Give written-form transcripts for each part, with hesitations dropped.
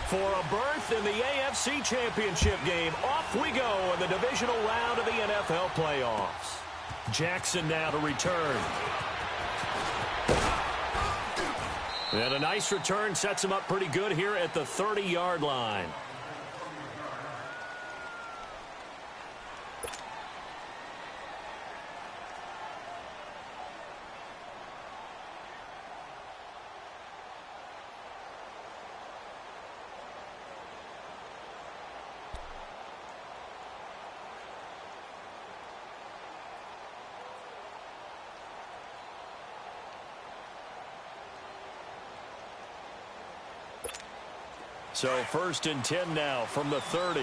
For a berth in the AFC Championship game, off we go in the divisional round of the NFL playoffs. Jackson now to return. And a nice return sets him up pretty good here at the 30-yard line. So 1st and 10 now from the 30.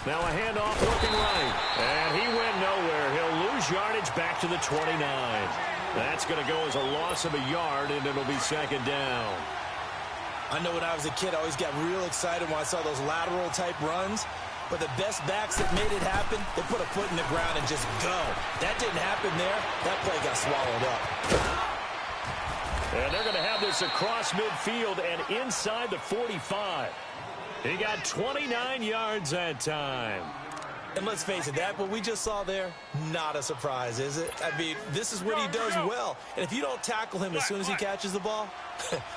Now a handoff looking right. And he went nowhere. He'll lose yardage back to the 29. That's going to go as a loss of a yard, and it'll be 2nd down. I know when I was a kid, I always got real excited when I saw those lateral-type runs. But the best backs that made it happen, they put a foot in the ground and just go. That didn't happen there. That play got swallowed up. And they're going to have this across midfield and inside the 45. He got 29 yards that time. And let's face it, that what we just saw there, not a surprise, is it? I mean, this is what he does well. And if you don't tackle him as soon as he catches the ball,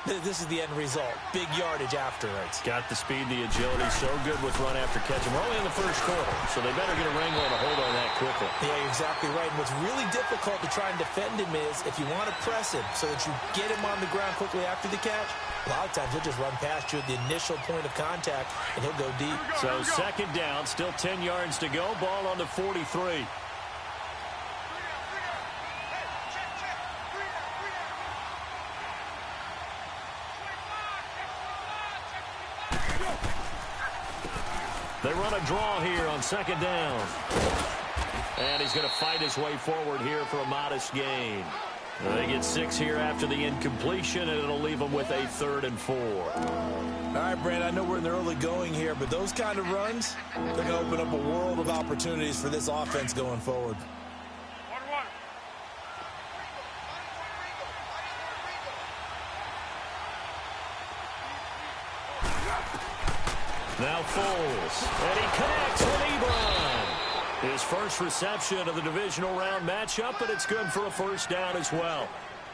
this is the end result. Big yardage afterwards. Got the speed, the agility, so good with run after catch. And we're only in the 1st quarter, so they better get a wrangle and a hold on that quickly. Yeah, you're exactly right. And what's really difficult to try and defend him is if you want to press him so that you get him on the ground quickly after the catch, a lot of times he'll just run past you at the initial point of contact, and he'll go deep. So 2nd down, still 10 yards to go. Ball on the 43. They run a draw here on 2nd down. And he's going to fight his way forward here for a modest gain. They get 6 here after the incompletion, and it'll leave them with a 3rd and 4. All right, Brand, I know we're in the early going here, but those kind of runs, they're going to open up a world of opportunities for this offense going forward. Now Foles, and he connects with Ebron. His first reception of the divisional round matchup, but it's good for a 1st down as well.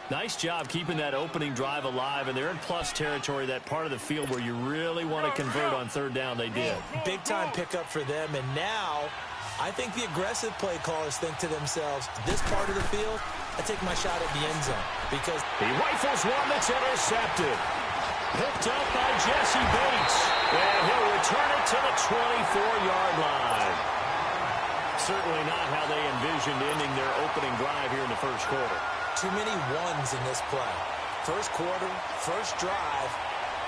Nice job keeping that opening drive alive, and they're in plus territory, that part of the field where you really want to convert on 3rd down. They did. Big-time pickup for them, and now I think the aggressive play callers think to themselves, this part of the field, I take my shot at the end zone. Because he rifles one that's intercepted. Picked up by Jesse Bates, and he'll return it to the 24-yard line. Certainly not how they envisioned ending their opening drive here in the 1st quarter. Too many ones in this play. 1st quarter, 1st drive,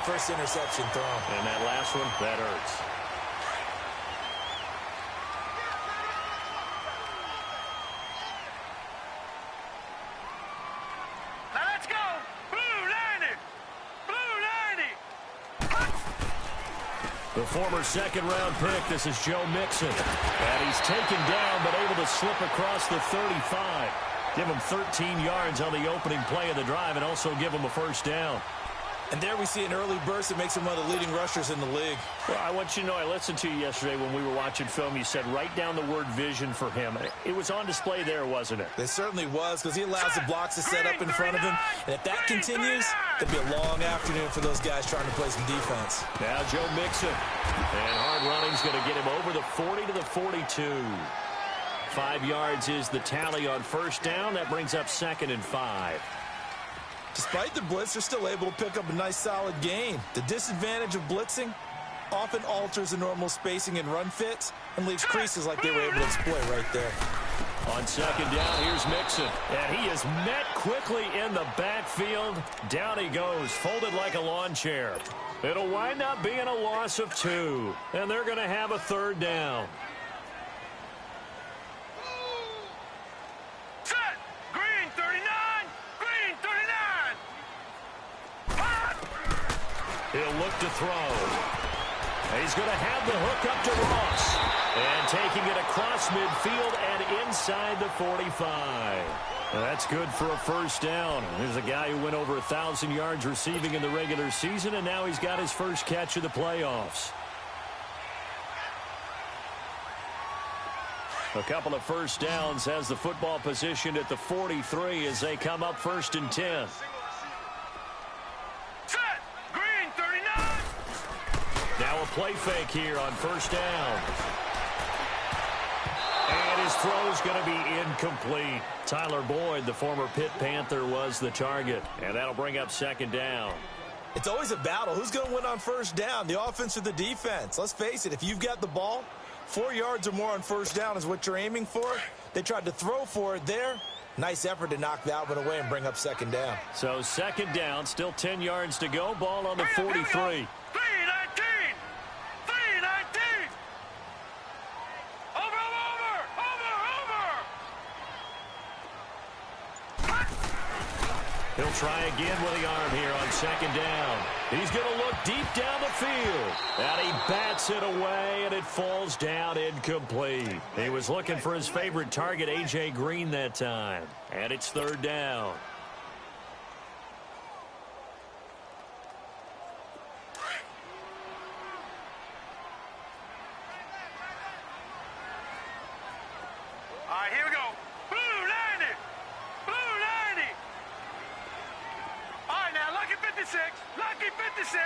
1st interception thrown. And that last one, that hurts. Let's go! Blue 90! Blue 90! The former 2nd-round pick, this is Joe Mixon. And he's taken down, but able to slip across the 35. Give him 13 yards on the opening play of the drive and also give him a 1st down. And there we see an early burst that makes him one of the leading rushers in the league. Well, I want you to know, I listened to you yesterday when we were watching film. You said write down the word vision for him. It was on display there, wasn't it? It certainly was, because he allows the blocks to set up in front of him. And if that continues, it'll be a long afternoon for those guys trying to play some defense. Now Joe Mixon. And hard running's going to get him over the 40 to the 42. 5 yards is the tally on 1st down. That brings up 2nd and 5. Despite the blitz, they're still able to pick up a nice solid gain. The disadvantage of blitzing often alters the normal spacing and run fits and leaves creases like they were able to exploit right there. On 2nd down, here's Mixon. And he is met quickly in the backfield. Down he goes, folded like a lawn chair. It'll wind up being a loss of 2. And they're going to have a 3rd down. He'll look to throw. He's going to have the hook up to Ross. And taking it across midfield and inside the 45. That's good for a first down. There's a guy who went over 1,000 yards receiving in the regular season, and now he's got his first catch of the playoffs. A couple of first downs has the football positioned at the 43 as they come up 1st and 10. Set. Green 39. Now a play fake here on 1st down. And his throw's going to be incomplete. Tyler Boyd, the former Pitt Panther, was the target. And that'll bring up 2nd down. It's always a battle. Who's going to win on 1st down, the offense or the defense? Let's face it, if you've got the ball, 4 yards or more on 1st down is what you're aiming for. They tried to throw for it there. Nice effort to knock that one away and bring up 2nd down. So 2nd down, still 10 yards to go. Ball on the 43. 319. Over. He'll try again with the arm here on 2nd down. He's going to look deep down the field. And he bats it away, and it falls down incomplete. He was looking for his favorite target, A.J. Green, that time. And it's 3rd down. All right, here we go. Blue 90. Blue 90. All right, now, lucky 56. Lucky 56.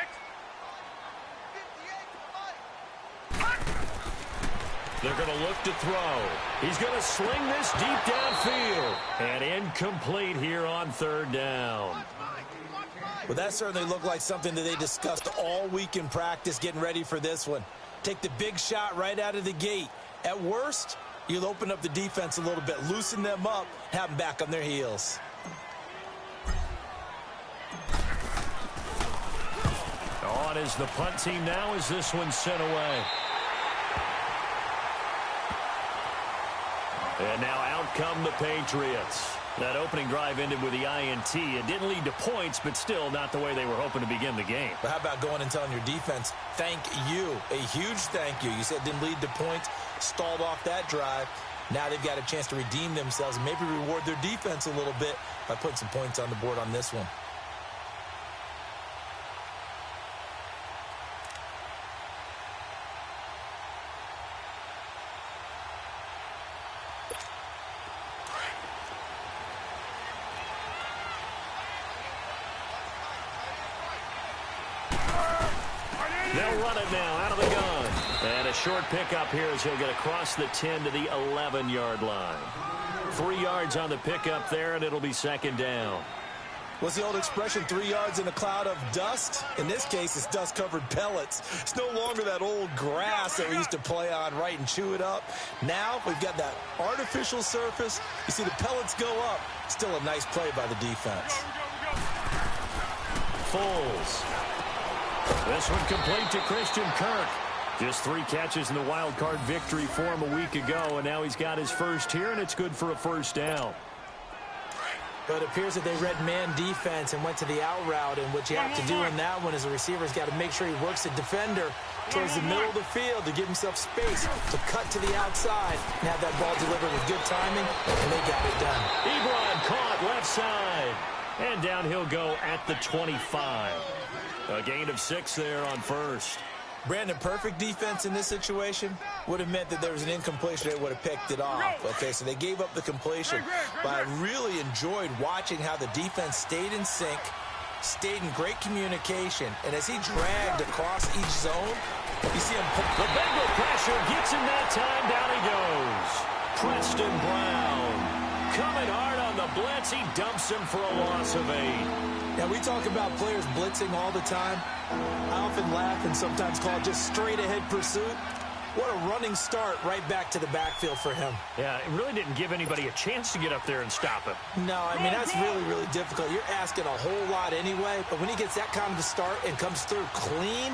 They're going to look to throw. He's going to sling this deep downfield. And incomplete here on 3rd down. Well, that certainly looked like something that they discussed all week in practice getting ready for this one. Take the big shot right out of the gate. At worst, you'll open up the defense a little bit, loosen them up, have them back on their heels. On is the punt team now as this one's sent away. And now out come the Patriots. That opening drive ended with the INT. It didn't lead to points, but still not the way they were hoping to begin the game. But how about going and telling your defense, thank you, a huge thank you. You said it didn't lead to points, stalled off that drive. Now they've got a chance to redeem themselves and maybe reward their defense a little bit by putting some points on the board on this one. They'll run it now out of the gun. And a short pickup here as he'll get across the 10 to the 11-yard line. 3 yards on the pickup there, and it'll be 2nd down. What's the old expression, 3 yards in a cloud of dust? In this case, it's dust-covered pellets. It's no longer that old grass that we used to play on, right, and chew it up. Now we've got that artificial surface. You see the pellets go up. Still a nice play by the defense. Foles. This one complete to Christian Kirk. Just 3 catches in the wild card victory for him a week ago, and now he's got his first here, and it's good for a 1st down. But it appears that they read man defense and went to the out route, and what you have to do in that one is the receiver's got to make sure he works the defender towards the middle of the field to give himself space to cut to the outside and have that ball delivered with good timing, and they got it done. Ebron caught left side, and down he'll go at the 25. A gain of 6 there on 1st. Brandon, perfect defense in this situation would have meant that there was an incompletion. They would have picked it off. Okay, so they gave up the completion. But I really enjoyed watching how the defense stayed in sync, stayed in great communication. And as he dragged across each zone, you see him. The Bengal pressure gets him that time. Down he goes. Preston Brown coming hard on the blitz. He dumps him for a loss of 8. Now, we talk about players blitzing all the time. I often laugh and sometimes call it just straight-ahead pursuit. What a running start right back to the backfield for him. Yeah, it really didn't give anybody a chance to get up there and stop him. No, I mean, that's really, really difficult. You're asking a whole lot anyway, but when he gets that kind of a start and comes through clean,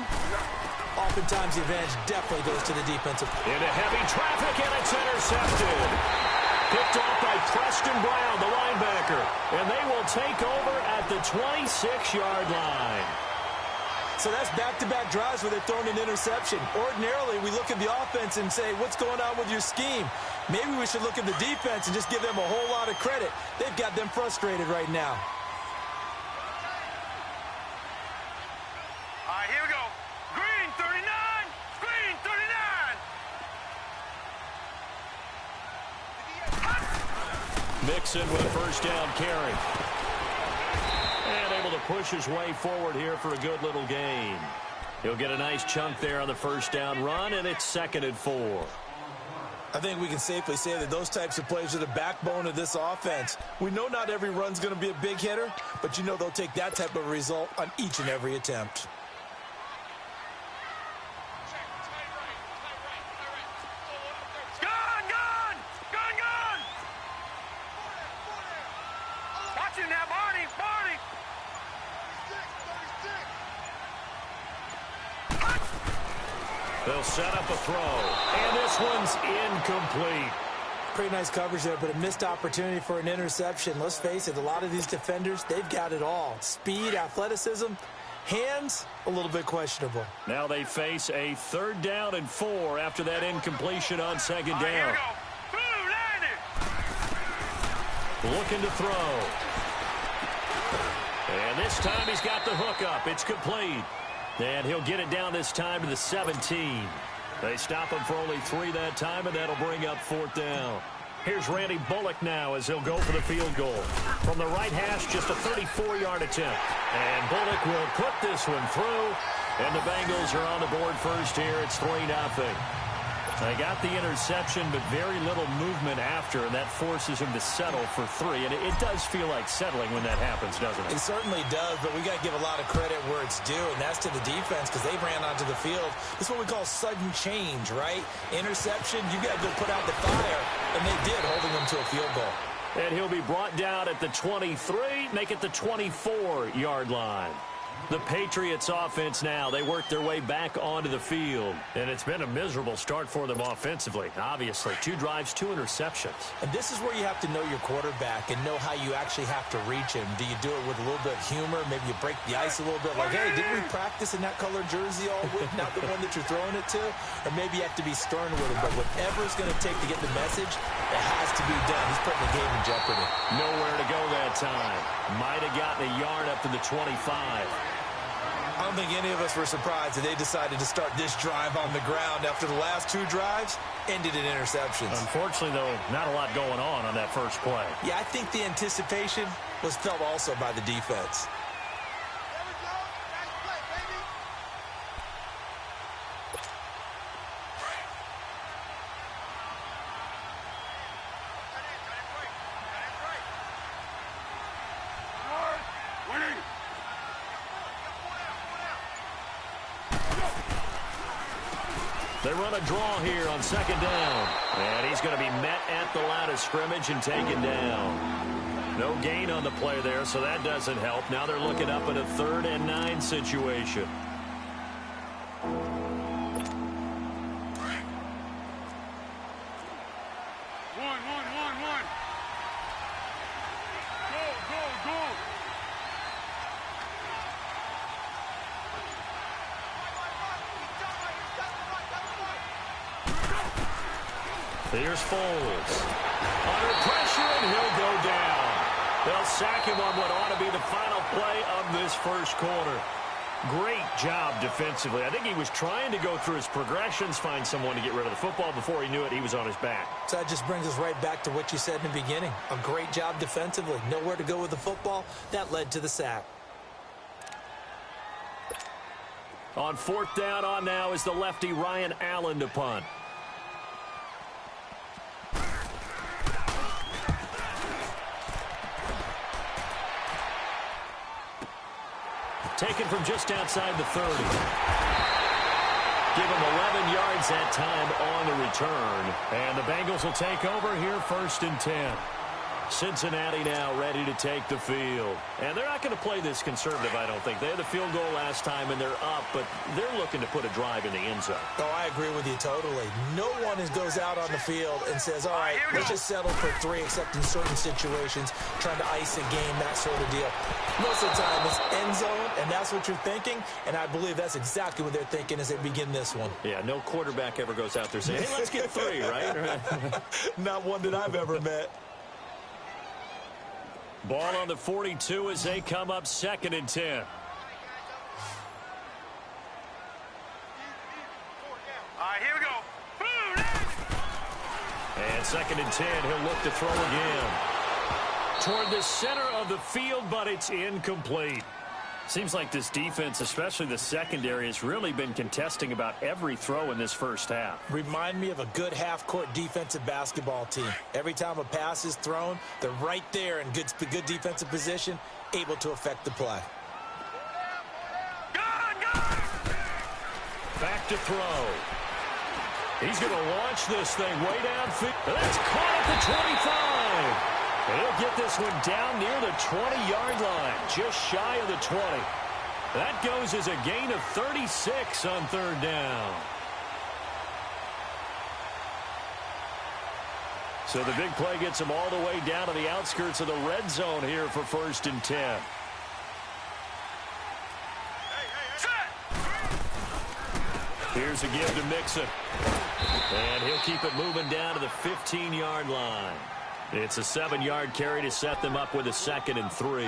oftentimes the advantage definitely goes to the defensive. Into heavy traffic, and it's intercepted. Picked off by Preston Brown, the linebacker. And they will take over at the 26-yard line. So that's back-to-back drives where they've thrown an interception. Ordinarily, we look at the offense and say, what's going on with your scheme? Maybe we should look at the defense and just give them a whole lot of credit. They've got them frustrated right now. All right, here we go. Green 39. Green 39. Mixon with a first down carry. And able to push his way forward here for a good little gain. He'll get a nice chunk there on the first down run, and it's 2nd and 4. I think we can safely say that those types of plays are the backbone of this offense. We know not every run's going to be a big hitter, but you know they'll take that type of result on each and every attempt. Gun, gun! Gun, gun! Watch him now, Barney! Barney! They'll set up a throw, and this one's incomplete. Pretty nice coverage there, but a missed opportunity for an interception. Let's face it, a lot of these defenders, they've got it all. Speed, athleticism, hands, a little bit questionable. Now they face a 3rd down and 4 after that incompletion on 2nd All right, here down. we go. Boom, landed! Looking to throw. And this time he's got the hook up. It's complete. And he'll get it down this time to the 17. They stop him for only 3 that time, and that'll bring up 4th down. Here's Randy Bullock now as he'll go for the field goal. From the right hash, just a 34-yard attempt. And Bullock will put this one through. And the Bengals are on the board first here. It's 3-0. They got the interception, but very little movement after, and that forces him to settle for 3. And it does feel like settling when that happens, doesn't it? It certainly does, but we got to give a lot of credit where it's due, and that's to the defense because they ran onto the field. This is what we call sudden change, right? Interception, you got to go put out the fire, and they did, holding them to a field goal. And he'll be brought down at the 23, make it the 24-yard line. The Patriots offense now, they work their way back onto the field. And it's been a miserable start for them offensively. Obviously, 2 drives, 2 interceptions. And this is where you have to know your quarterback and know how you actually have to reach him. Do you do it with a little bit of humor? Maybe you break the ice a little bit like, hey, didn't we practice in that color jersey all week, not the one that you're throwing it to? Or maybe you have to be stern with him. But whatever it's going to take to get the message, it has to be done. He's putting the game in jeopardy. Nowhere to go that time. Might have gotten a yard up to the 25. I don't think any of us were surprised that they decided to start this drive on the ground after the last 2 drives ended in interceptions. Unfortunately, though, not a lot going on that first play. Yeah, I think the anticipation was felt also by the defense. They run a draw here on 2nd down. And he's going to be met at the line of scrimmage and taken down. No gain on the play there, so that doesn't help. Now they're looking up at a 3rd and 9 situation. Here's Foles. Under pressure, and he'll go down. They'll sack him on what ought to be the final play of this first quarter. Great job defensively. I think he was trying to go through his progressions, find someone to get rid of the football. Before he knew it, he was on his back. So that just brings us right back to what you said in the beginning. A great job defensively. Nowhere to go with the football. That led to the sack. On 4th down on now is the lefty Ryan Allen to punt. Taken from just outside the 30. Give him 11 yards that time on the return. And the Bengals will take over here 1st and 10. Cincinnati now ready to take the field. And they're not going to play this conservative, I don't think. They had the field goal last time, and they're up, but they're looking to put a drive in the end zone. Oh, I agree with you totally. No one goes out on the field and says, all right, let's just settle for 3, except in certain situations, trying to ice a game, that sort of deal. Most of the time, it's end zone, and that's what you're thinking, and I believe that's exactly what they're thinking as they begin this one. Yeah, no quarterback ever goes out there saying, hey, let's get 3, right? Not one that I've ever met. Ball on the 42 as they come up 2nd and 10. All right, here we go. Boom! And 2nd and 10, he'll look to throw again. Toward the center of the field, but it's incomplete. Seems like this defense, especially the secondary, has really been contesting about every throw in this first half. Remind me of a good half-court defensive basketball team. Every time a pass is thrown, they're right there in good defensive position, able to affect the play. Back to throw. He's going to launch this thing way downfield. That's caught at the 25. He'll get this one down near the 20-yard line, just shy of the 20. That goes as a gain of 36 on 3rd down. So the big play gets him all the way down to the outskirts of the red zone here for 1st and 10. Here's a give to Mixon. And he'll keep it moving down to the 15-yard line. It's a 7-yard carry to set them up with a 2nd and 3.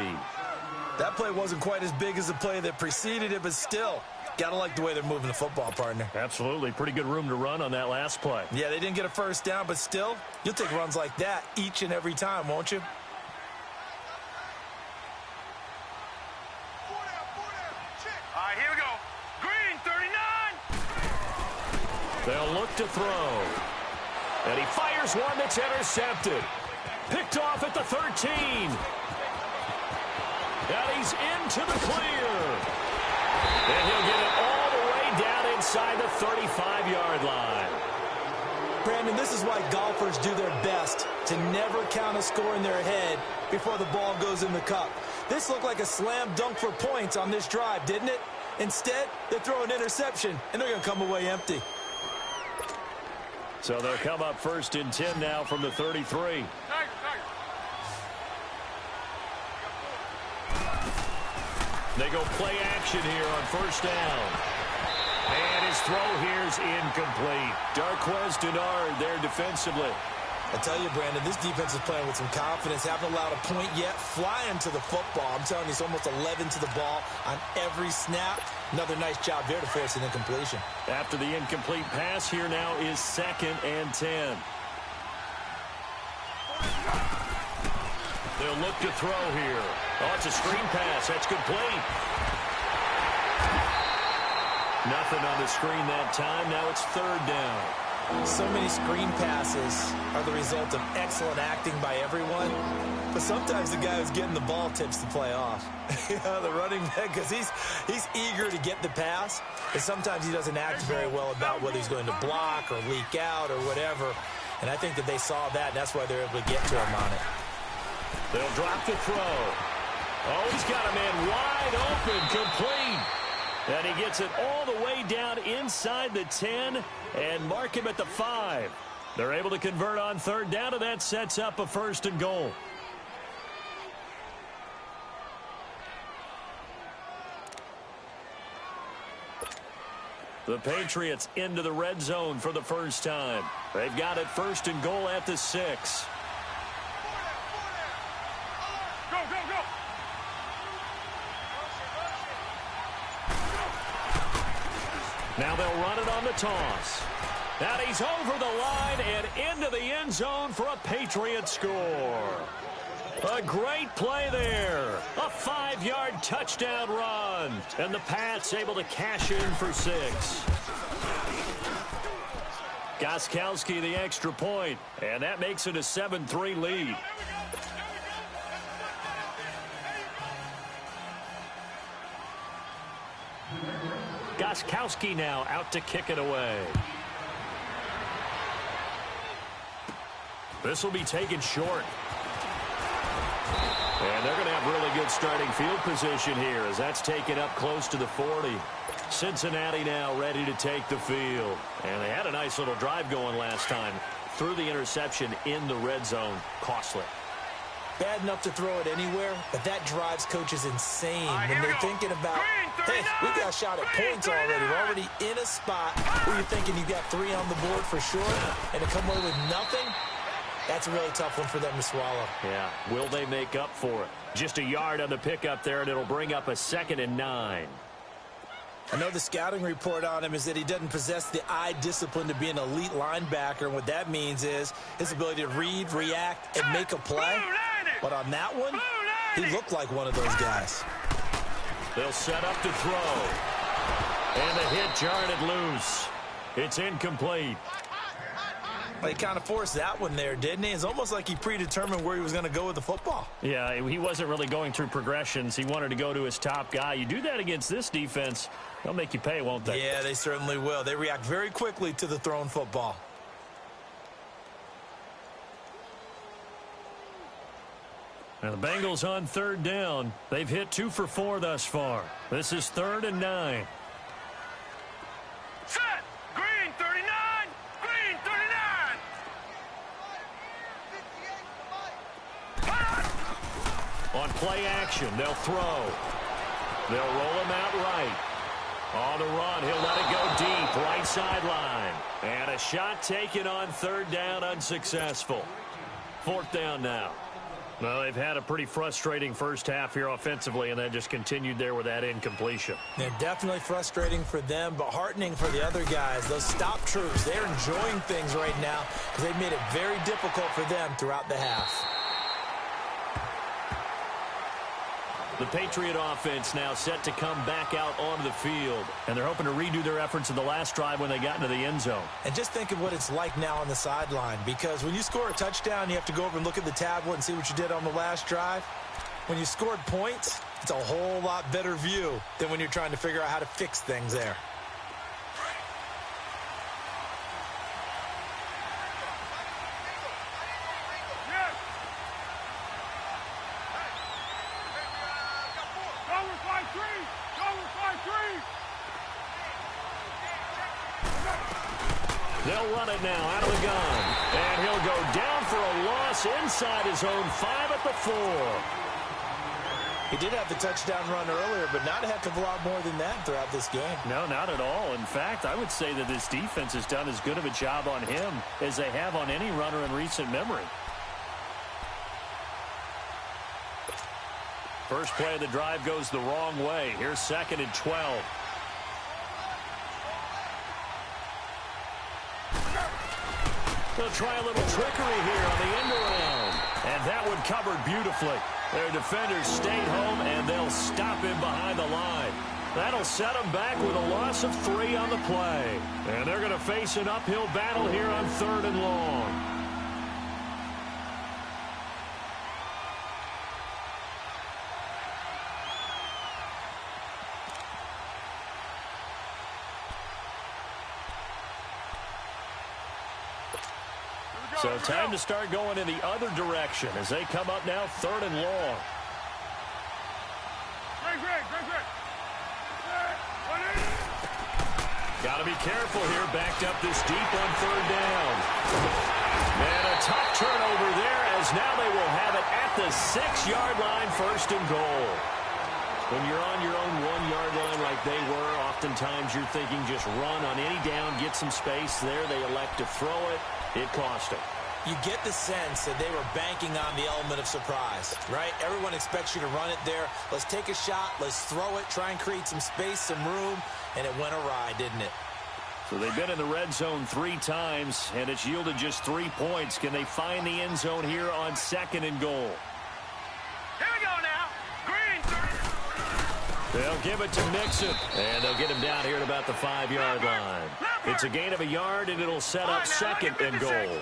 That play wasn't quite as big as the play that preceded it, but still, gotta like the way they're moving the football, partner. Absolutely. Pretty good room to run on that last play. Yeah, they didn't get a 1st down, but still, you'll take runs like that each and every time, won't you? All right, here we go. Green, 39. They'll look to throw. And he fires one that's intercepted. Picked off at the 13. And he's into the clear. And he'll get it all the way down inside the 35-yard line. Brandon, this is why golfers do their best to never count a score in their head before the ball goes in the cup. This looked like a slam dunk for points on this drive, didn't it? Instead, they throw an interception, and they're going to come away empty. So they'll come up 1st and 10 now from the 33. They go play action here on 1st down. And his throw here's incomplete. Darquez Denard there defensively. I tell you, Brandon, this defense is playing with some confidence. Haven't allowed a point yet. Flying to the football. I'm telling you, it's almost 11 to the ball on every snap. Another nice job there to force an incompletion. After the incomplete pass, here now is 2nd and 10. They'll look to throw here. Oh, it's a screen pass. That's complete. Nothing on the screen that time. Now it's 3rd down. So many screen passes are the result of excellent acting by everyone. But sometimes the guy who's getting the ball tips the play off. The running back, because he's eager to get the pass. And sometimes he doesn't act very well about whether he's going to block or leak out or whatever. And I think that they saw that, and that's why they're able to get to him on it. They'll drop the throw. Oh, he's got a man wide open, complete. And he gets it all the way down inside the 10 and mark him at the 5. They're able to convert on 3rd down, and that sets up a 1st and goal. The Patriots into the red zone for the first time. They've got it 1st and goal at the 6. Go, go, go. Now they'll run it on the toss. And he's over the line and into the end zone for a Patriot score. A great play there. A 5-yard touchdown run. And the Pats able to cash in for 6. Gostkowski the extra point. And that makes it a 7-3 lead. Gostkowski now out to kick it away. This will be taken short. And they're going to have really good starting field position here as that's taken up close to the 40. Cincinnati now ready to take the field. And they had a nice little drive going last time. Threw the interception in the red zone. Costly. Bad enough to throw it anywhere, but that drives coaches insane when they're thinking about, hey, we got a shot at points already. We're already in a spot where you're thinking you've got 3 on the board for sure, and to come away with nothing, that's a really tough one for them to swallow. Yeah, will they make up for it? Just a yard on the pickup there, and it'll bring up a 2nd and 9. I know the scouting report on him is that he doesn't possess the eye discipline to be an elite linebacker, and what that means is his ability to read, react, and make a play. But on that one, he looked like one of those guys. They'll set up to throw. And the hit jarred it loose. It's incomplete. Well, he kind of forced that one there, didn't he? It's almost like he predetermined where he was going to go with the football. Yeah, he wasn't really going through progressions. He wanted to go to his top guy. You do that against this defense, they'll make you pay, won't they? Yeah, they certainly will. They react very quickly to the thrown football. Now the Bengals on 3rd down. They've hit 2 for 4 thus far. This is 3rd and 9. Set. Green 39. Green 39. On play action, they'll throw. They'll roll him out right. On the run, he'll let it go deep, right sideline. And a shot taken on 3rd down, unsuccessful. 4th down now. Well, they've had a pretty frustrating first half here offensively, and then just continued there with that incompletion. They're definitely frustrating for them, but heartening for the other guys. Those stop troops, they're enjoying things right now because they've made it very difficult for them throughout the half. The Patriot offense now set to come back out onto the field, and they're hoping to redo their efforts in the last drive when they got into the end zone. And just think of what it's like now on the sideline, because when you score a touchdown, you have to go over and look at the tablet and see what you did on the last drive. When you scored points, it's a whole lot better view than when you're trying to figure out how to fix things there. They'll run it now out of the gun. And he'll go down for a loss inside his own 5 at the 4. He did have the touchdown run earlier, but not a heck of a lot more than that throughout this game. No, not at all. In fact, I would say that this defense has done as good of a job on him as they have on any runner in recent memory. First play of the drive goes the wrong way. Here's 2nd and 12. They'll try a little trickery here on the end around. And that one covered beautifully. Their defenders stayed home, and they'll stop him behind the line. That'll set them back with a loss of 3 on the play. And they're going to face an uphill battle here on 3rd and long. So time to start going in the other direction as they come up now 3rd and long. Got to be careful here, backed up this deep on 3rd down. And a tough turnover there as now they will have it at the 6-yard line, 1st and goal. When you're on your own 1-yard line like they were, oftentimes you're thinking just run on any down, get some space. There they elect to throw it. It cost them. You get the sense that they were banking on the element of surprise, right? Everyone expects you to run it there. Let's take a shot. Let's throw it. Try and create some space, some room. And it went awry, didn't it? So they've been in the red zone 3 times, and it's yielded just 3 points. Can they find the end zone here on 2nd and goal? Here we go now. Green 30. They'll give it to Mixon, and they'll get him down here at about the 5-yard line. It's a gain of a yard, and it'll set up 2nd and goal.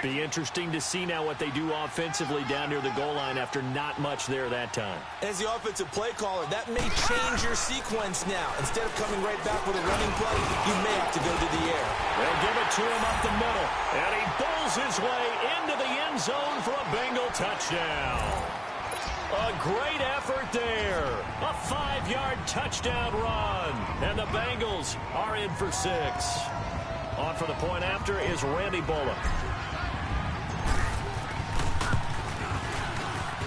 Be interesting to see now what they do offensively down near the goal line after not much there that time. As the offensive play caller, that may change your sequence now. Instead of coming right back with a running play, you may have to go to the air. They'll give it to him up the middle. And he bowls his way into the end zone for a Bengal touchdown. A great effort there. A 5-yard touchdown run. And the Bengals are in for 6. On for the point after is Randy Bullock.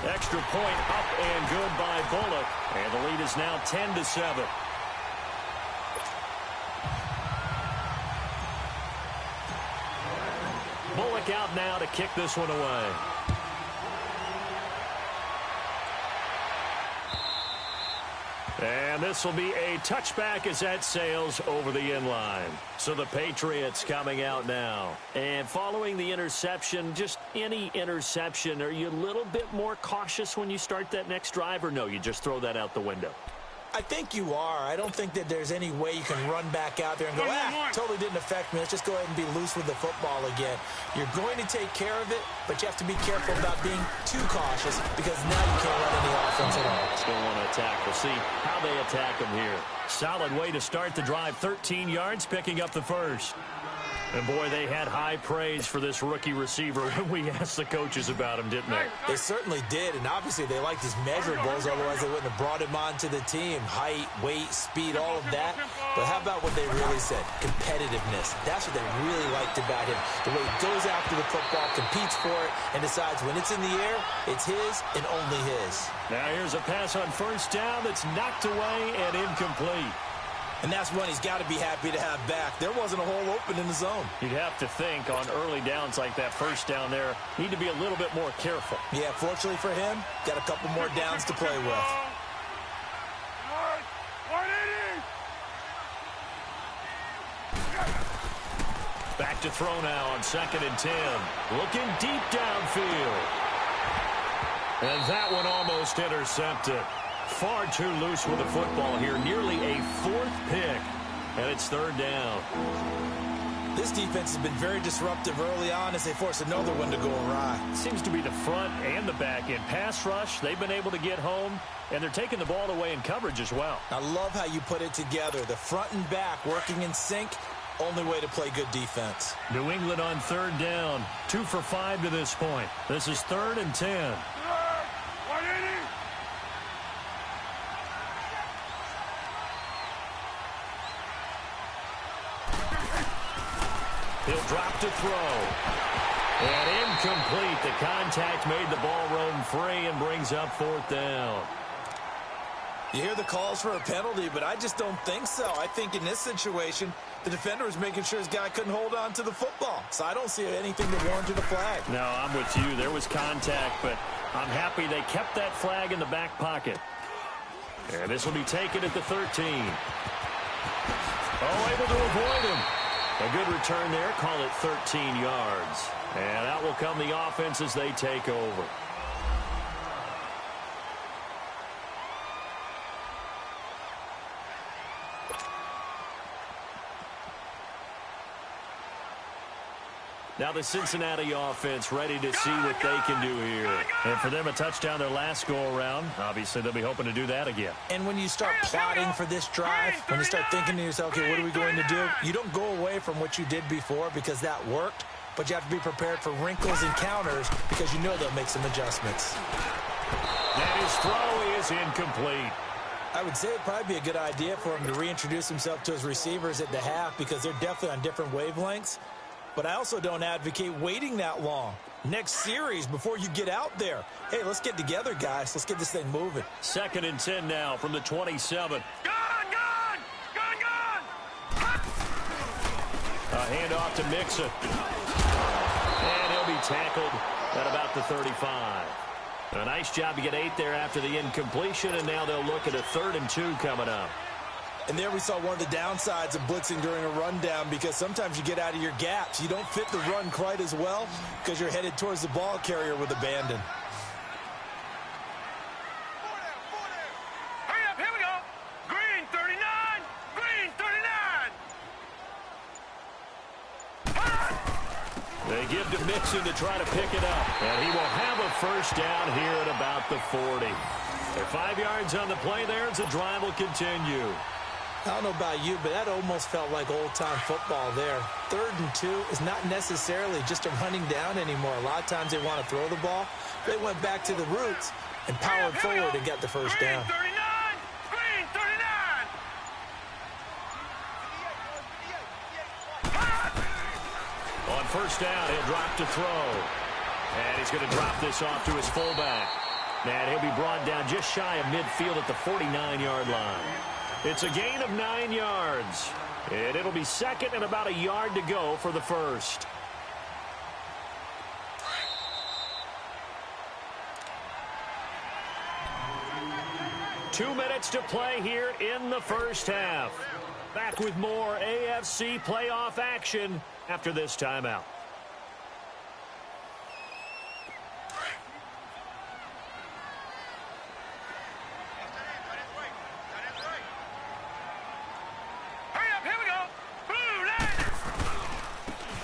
Extra point up and good by Bullock. And the lead is now 10-7. Bullock out now to kick this one away. And this will be a touchback as that sails over the end line. So the Patriots coming out now. And following the interception, just any interception, are you a little bit more cautious when you start that next drive, or no, you just throw that out the window? I think you are. I don't think that there's any way you can run back out there and go, totally didn't affect me. Let's just go ahead and be loose with the football again. You're going to take care of it, but you have to be careful about being too cautious because now you can't run any offense at all. Still want to attack. We'll see how they attack them here. Solid way to start the drive. 13 yards, picking up the first. And, boy, they had high praise for this rookie receiver when we asked the coaches about him, didn't they? They certainly did, and obviously they liked his measurables, otherwise they wouldn't have brought him onto the team. Height, weight, speed, all of that. But how about what they really said? Competitiveness. That's what they really liked about him. The way he goes after the football, competes for it, and decides when it's in the air, it's his and only his. Now here's a pass on first down that's knocked away and incomplete. And that's one he's got to be happy to have back. There wasn't a hole open in the zone. You'd have to think on early downs like that first down there, need to be a little bit more careful. Yeah, fortunately for him, got a couple more downs to play with. Back to throw now on 2nd and 10. Looking deep downfield. And that one almost intercepted. Far too loose with the football here. Nearly a 4th pick. And it's 3rd down. This defense has been very disruptive early on as they force another one to go awry. Seems to be the front and the back end. Pass rush, they've been able to get home. And they're taking the ball away in coverage as well. I love how you put it together. The front and back working in sync. Only way to play good defense. New England on 3rd down. 2 for 5 to this point. This is 3rd and 10. He'll drop to throw. And incomplete. The contact made the ball roam free and brings up 4th down. You hear the calls for a penalty, but I just don't think so. I think in this situation, the defender was making sure his guy couldn't hold on to the football. So I don't see anything that warranted a flag. No, I'm with you. There was contact, but I'm happy they kept that flag in the back pocket. And this will be taken at the 13. Oh, able to avoid him. A good return there. Call it 13 yards. And out will come the offense as they take over. Now the Cincinnati offense ready to see what they can do here. And for them, a touchdown their last go-around. Obviously, they'll be hoping to do that again. And when you start plotting for this drive, when you start thinking to yourself, okay, what are we going to do? You don't go away from what you did before because that worked, but you have to be prepared for wrinkles and counters because you know they'll make some adjustments. And his throw is incomplete. I would say it'd probably be a good idea for him to reintroduce himself to his receivers at the half because they're definitely on different wavelengths. But I also don't advocate waiting that long. Next series before you get out there. Hey, let's get together, guys. Let's get this thing moving. 2nd and 10 now from the 27. Gun! A handoff to Mixon. And he'll be tackled at about the 35. A nice job to get 8 there after the incompletion, and now they'll look at a 3rd and 2 coming up. And there we saw one of the downsides of blitzing during a rundown because sometimes you get out of your gaps. You don't fit the run quite as well because you're headed towards the ball carrier with abandon. Hurry up, here we go. Green 39, green 39. They give to Mixon to try to pick it up. And he will have a first down here at about the 40. They're 5 yards on the play there as the drive will continue. I don't know about you, but that almost felt like old-time football there. 3rd and 2 is not necessarily just a running down anymore. A lot of times they want to throw the ball. They went back to the roots and powered forward and got the first down. Green 39! On first down, he'll drop to throw. And he's going to drop this off to his fullback. And he'll be brought down just shy of midfield at the 49-yard line. It's a gain of 9 yards. And it'll be second and about a yard to go for the first. Two minutes to play here in the first half. Back with more AFC playoff action after this timeout.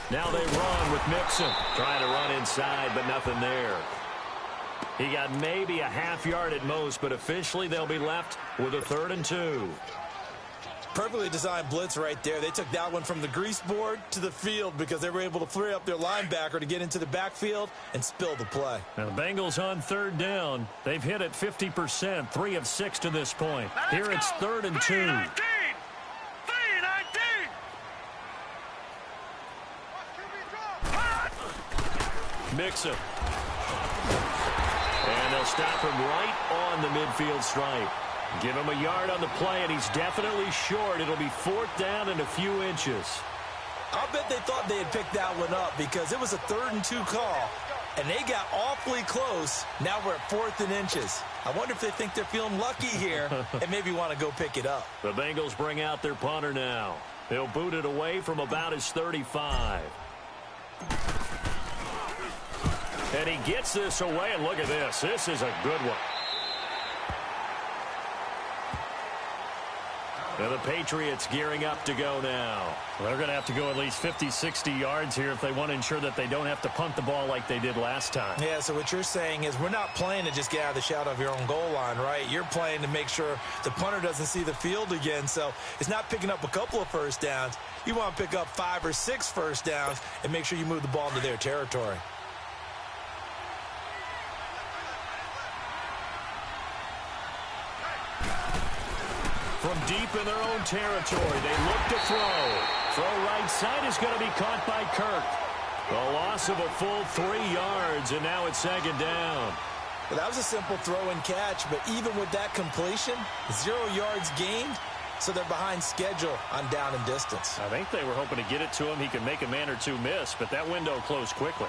Now they run with Mixon. Trying to run inside, but nothing there. He got maybe a half yard at most, but officially they'll be left with a 3rd and 2. Perfectly designed blitz right there. They took that one from the grease board to the field because they were able to free up their linebacker to get into the backfield and spill the play. Now the Bengals on 3rd down. They've hit it 50%, 3 of 6 to this point. Here it's 3rd and 2. 3-19! Mixon. And they'll stop him right on the midfield stripe. Give him a yard on the play, and he's definitely short. It'll be 4th down and a few inches. I'll bet they thought they had picked that one up because it was a 3rd and 2 call, and they got awfully close. Now we're at 4th and inches. I wonder if they think they're feeling lucky here and maybe want to go pick it up. The Bengals bring out their punter now. They'll boot it away from about his 35. And he gets this away, and look at this. This is a good one. Now the Patriots gearing up to go now. Well, they're going to have to go at least 50, 60 yards here if they want to ensure that they don't have to punt the ball like they did last time. Yeah, so what you're saying is we're not playing to just get out of the shadow of your own goal line, right? You're playing to make sure the punter doesn't see the field again. So it's not picking up a couple of first downs. You want to pick up 5 or 6 first downs and make sure you move the ball into their territory. From deep in their own territory, they look to throw. Throw right side is going to be caught by Kirk. A loss of a full 3 yards, and now it's 2nd down. Well, that was a simple throw and catch, but even with that completion, 0 yards gained, so they're behind schedule on down and distance. I think they were hoping to get it to him. He could make a man or two miss, but that window closed quickly.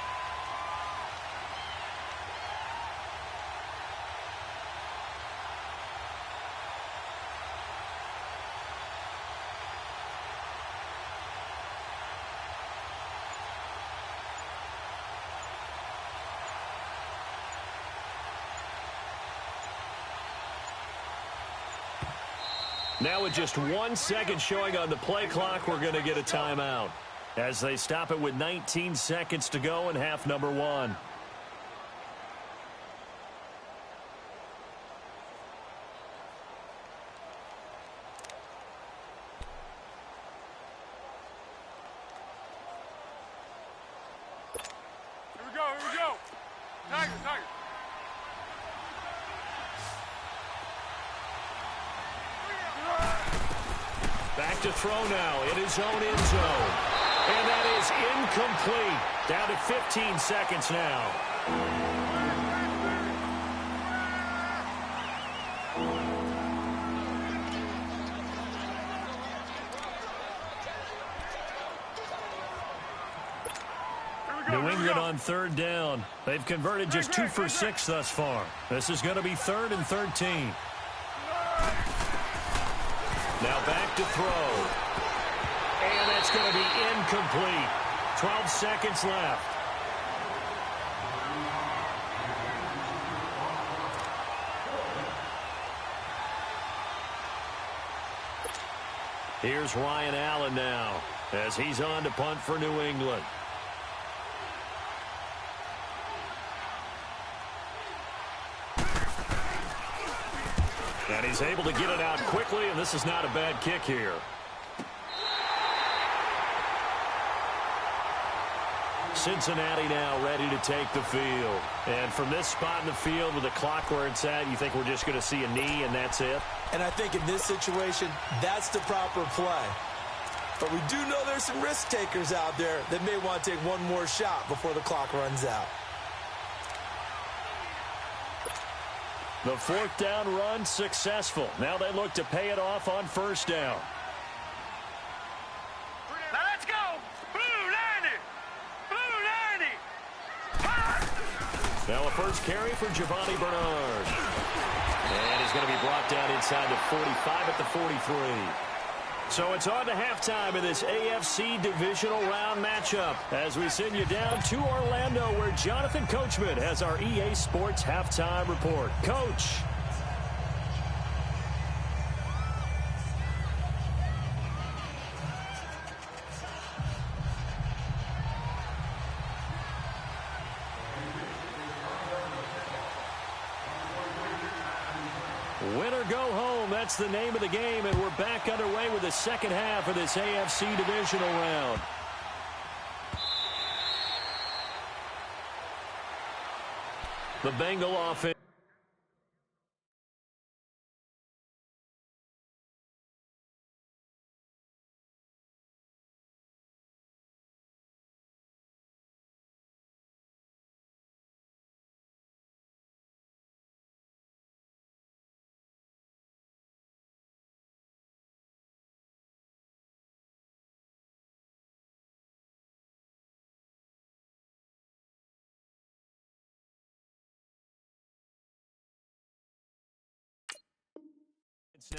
Now with just 1 second showing on the play clock, we're going to get a timeout as they stop it with 19 seconds to go in half number 1. Here we go. Tiger. Back to throw now in his own end zone. And that is incomplete. Down to 15 seconds now. New England on 3rd down. They've converted just 2 for 6 thus far. This is going to be 3rd and 13. Now back to throw. And that's going to be incomplete. 12 seconds left. Here's Ryan Allen now as he's on to punt for New England. And he's able to get it out quickly, and this is not a bad kick here. Cincinnati now ready to take the field. And from this spot in the field with the clock where it's at, you think we're just going to see a knee and that's it? And I think in this situation, that's the proper play. But we do know there's some risk takers out there that may want to take one more shot before the clock runs out. The fourth down run successful. Now they look to pay it off on first down. Now let's go. Blue 90. Blue 90. Now a first carry for Giovanni Bernard. And he's going to be brought down inside the 45 at the 43. So it's on to halftime in this AFC divisional round matchup as we send you down to Orlando where Jonathan Coachman has our EA Sports halftime report. Coach. Win or go home, that's the name of the game, and we're back underway with the second half of this AFC divisional round. The Bengal offense.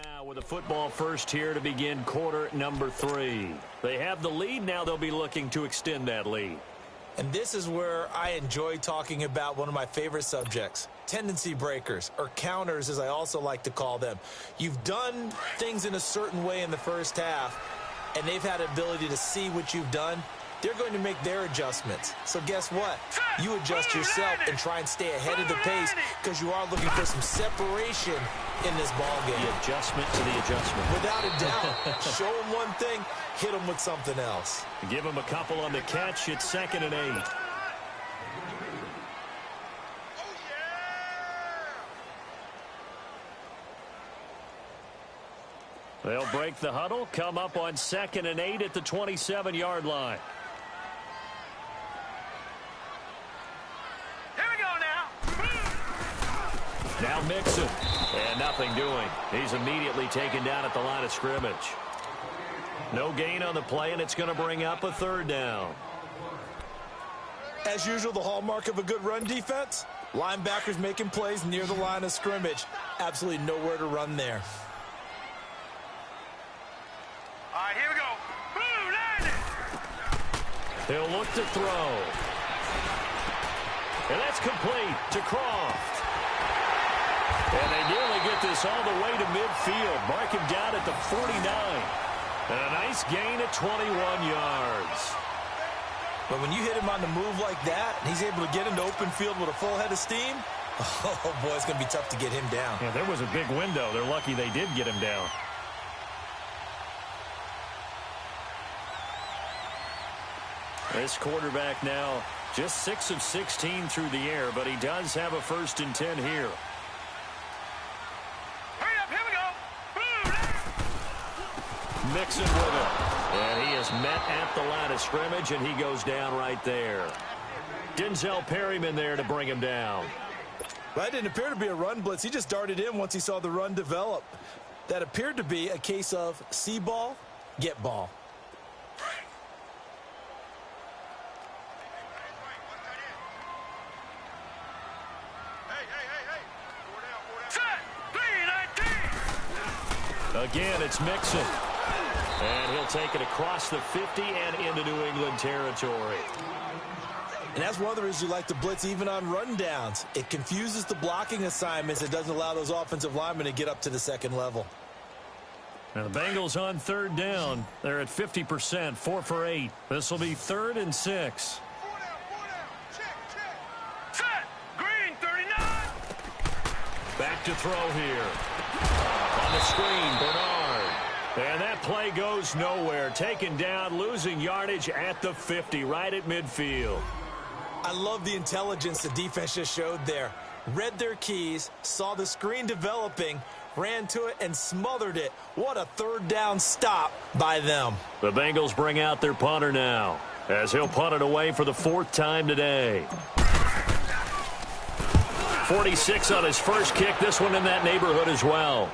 Now with a football first here to begin quarter number 3. They have the lead. Now they'll be looking to extend that lead. And this is where I enjoy talking about one of my favorite subjects, tendency breakers, or counters as I also like to call them. You've done things in a certain way in the first half, and they've had the ability to see what you've done. They're going to make their adjustments. So guess what? You adjust yourself and try and stay ahead of the pace because you are looking for some separation in this ball game. The adjustment to the adjustment. Without a doubt. Show them one thing, hit them with something else. Give them a couple on the catch. It's 2nd and 8. They'll break the huddle, come up on 2nd and 8 at the 27-yard line. Now Mixon, and nothing doing. He's immediately taken down at the line of scrimmage. No gain on the play, and it's going to bring up a 3rd down. As usual, the hallmark of a good run defense, linebackers making plays near the line of scrimmage. Absolutely nowhere to run there. All right, here we go. Blue 90. He'll look to throw. And that's complete to Croft. And they nearly get this all the way to midfield. Mark him down at the 49. And a nice gain at 21 yards. But when you hit him on the move like that, and he's able to get into open field with a full head of steam, oh, boy, it's going to be tough to get him down. Yeah, there was a big window. They're lucky they did get him down. This quarterback now just 6 of 16 through the air, but he does have a 1st and 10 here. Mixon with it. And he is met at the line of scrimmage, and he goes down right there. Denzel Perryman there to bring him down. That didn't appear to be a run blitz. He just darted in once he saw the run develop. That appeared to be a case of see ball, get ball. Again, it's Mixon. And he'll take it across the 50 and into New England territory. And that's one of the reasons you like to blitz even on rundowns. It confuses the blocking assignments. It doesn't allow those offensive linemen to get up to the 2nd level. Now the Bengals on 3rd down. They're at 50%, 4 for 8. This will be 3rd and 6. Set. Green 39. Back to throw here. On the screen, Bernard. And that play goes nowhere. Taken down, losing yardage at the 50, right at midfield. I love the intelligence the defense just showed there. Read their keys, saw the screen developing, ran to it, and smothered it. What a third down stop by them. The Bengals bring out their punter now, as he'll punt it away for the 4th time today. 46 on his first kick. This one in that neighborhood as well.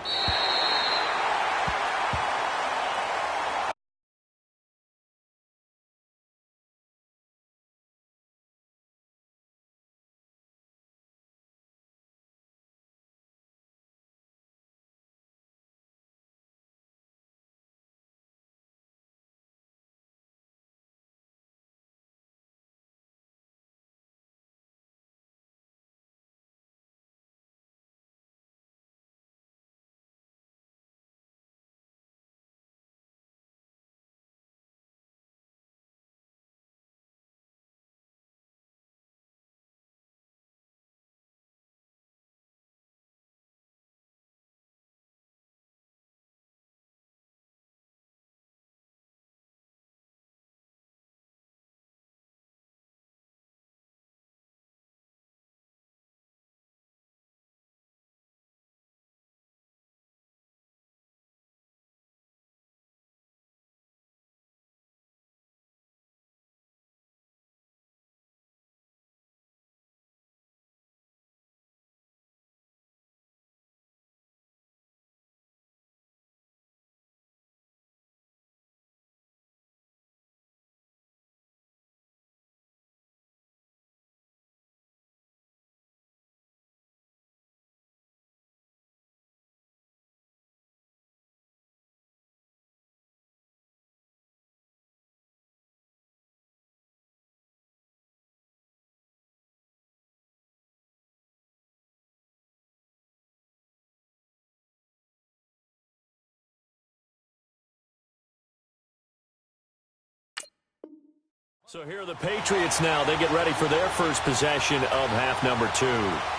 So here are the Patriots now. They get ready for their first possession of half number 2.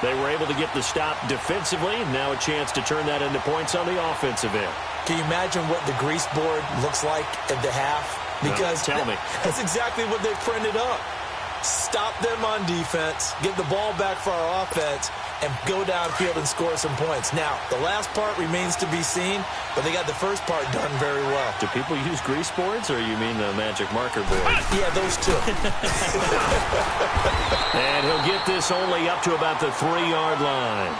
They were able to get the stop defensively, and now a chance to turn that into points on the offensive end. Can you imagine what the grease board looks like at the half? Because tell me. That's exactly what they printed up. Stop them on defense, get the ball back for our offense, and go downfield and score some points. Now, the last part remains to be seen, but they got the first part done very well. Do people use grease boards, or you mean the magic marker board? Yeah, those two. And he'll get this only up to about the 3-yard line.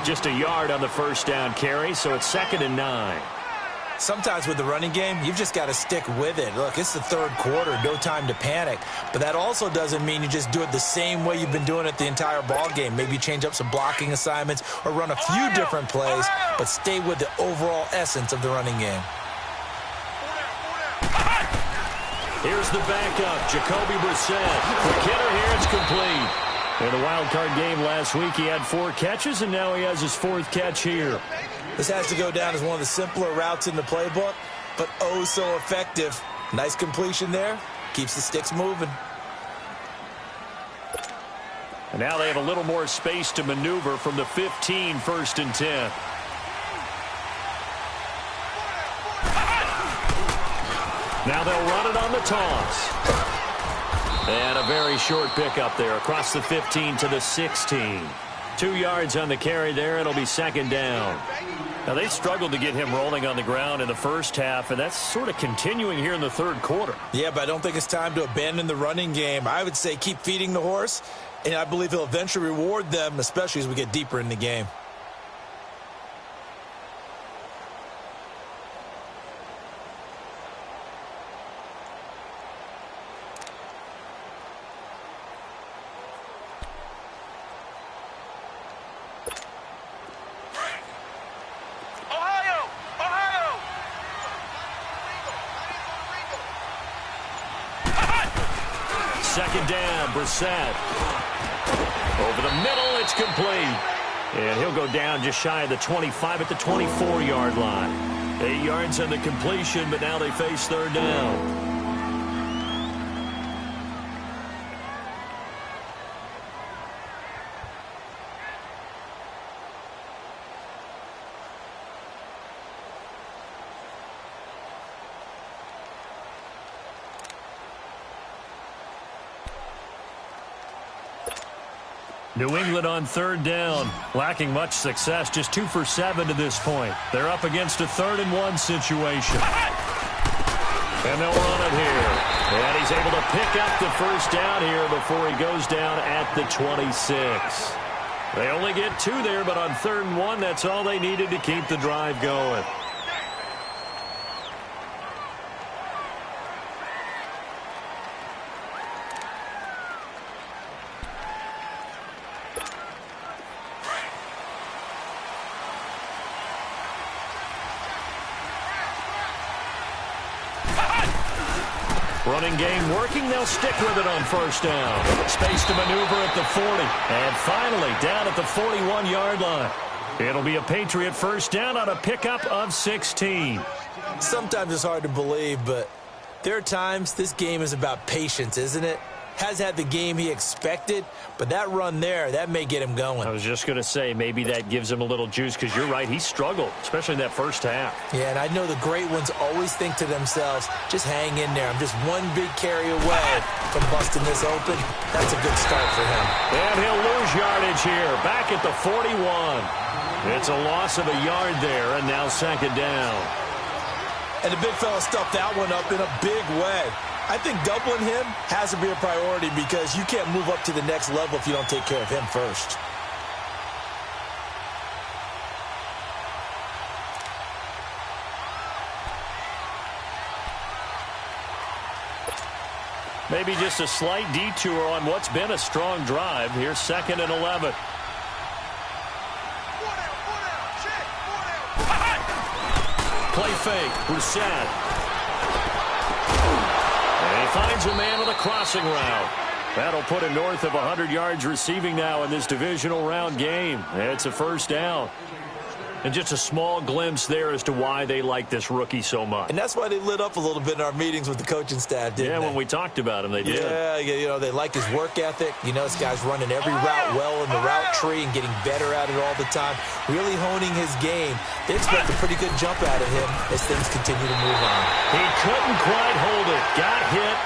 Just a yard on the first down carry, so it's 2nd and 9. Sometimes with the running game, you've just got to stick with it. Look, it's the third quarter, no time to panic. But that also doesn't mean you just do it the same way you've been doing it the entire ball game. Maybe you change up some blocking assignments or run a few different plays, but stay with the overall essence of the running game. Here's the backup, Jacoby Brissett. For Kidder here, it's complete. In the wild card game last week, he had 4 catches, and now he has his 4th catch here. This has to go down as one of the simpler routes in the playbook, but oh so effective. Nice completion there. Keeps the sticks moving. And now they have a little more space to maneuver from the 15, 1st and 10. Now they'll run it on the toss. And a very short pickup there across the 15 to the 16. 2 yards on the carry there. It'll be 2nd down. Now, they struggled to get him rolling on the ground in the first half, and that's sort of continuing here in the third quarter. Yeah, but I don't think it's time to abandon the running game. I would say keep feeding the horse, and I believe he'll eventually reward them, especially as we get deeper in the game. Second down, Brissett. Over the middle, it's complete. And he'll go down just shy of the 25 at the 24-yard line. 8 yards on the completion, but now they face 3rd down. New England on third down, lacking much success, just 2 for 7 to this point. They're up against a 3rd-and-1 situation. And they'll run it here. And he's able to pick up the first down here before he goes down at the 26. They only get 2 there, but on 3rd and 1, that's all they needed to keep the drive going. Running game working. They'll stick with it on first down. Space to maneuver at the 40. And finally down at the 41-yard line. It'll be a Patriot first down on a pickup of 16. Sometimes it's hard to believe, but there are times this game is about patience, isn't it? Has had the game he expected, but that run there, that may get him going. I was just going to say, maybe that gives him a little juice, because you're right, he struggled, especially in that first half. Yeah, and I know the great ones always think to themselves, just hang in there. I'm just one big carry away from busting this open. That's a good start for him. And he'll lose yardage here, back at the 41. It's a loss of a yard there, and now 2nd down. And the big fella stuffed that one up in a big way. I think doubling him has to be a priority because you can't move up to the next level if you don't take care of him first. Maybe just a slight detour on what's been a strong drive. Here's 2nd and 11. Play fake. Brissett. And he finds a man with a crossing route. That'll put him north of 100 yards receiving now in this divisional round game. It's a first down. And just a small glimpse there as to why they like this rookie so much. And that's why they lit up a little bit in our meetings with the coaching staff, didn't they? Yeah, when we talked about him, they did. Yeah, you know, they like his work ethic. You know, this guy's running every route well in the route tree and getting better at it all the time, really honing his game. They expect a pretty good jump out of him as things continue to move on. He couldn't quite hold it. Got hit.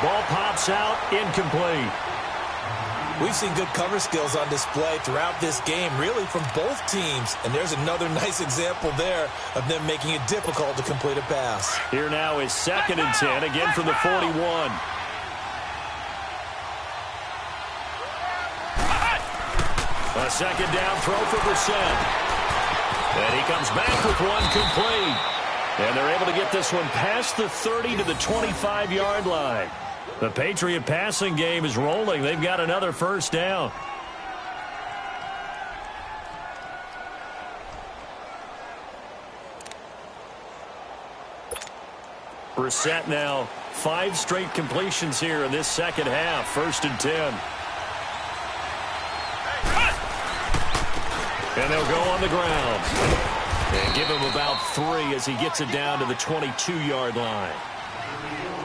Ball pops out. Incomplete. We've seen good cover skills on display throughout this game, really from both teams. And there's another nice example there of them making it difficult to complete a pass. Here now is 2nd and 10, again from the 41. A 2nd down throw for Brissett. And he comes back with one complete. And they're able to get this one past the 30 to the 25-yard line. The Patriot passing game is rolling. They've got another first down. Brissett now 5 straight completions here in this second half. 1st and 10. And they'll go on the ground. And give him about 3 as he gets it down to the 22-yard line.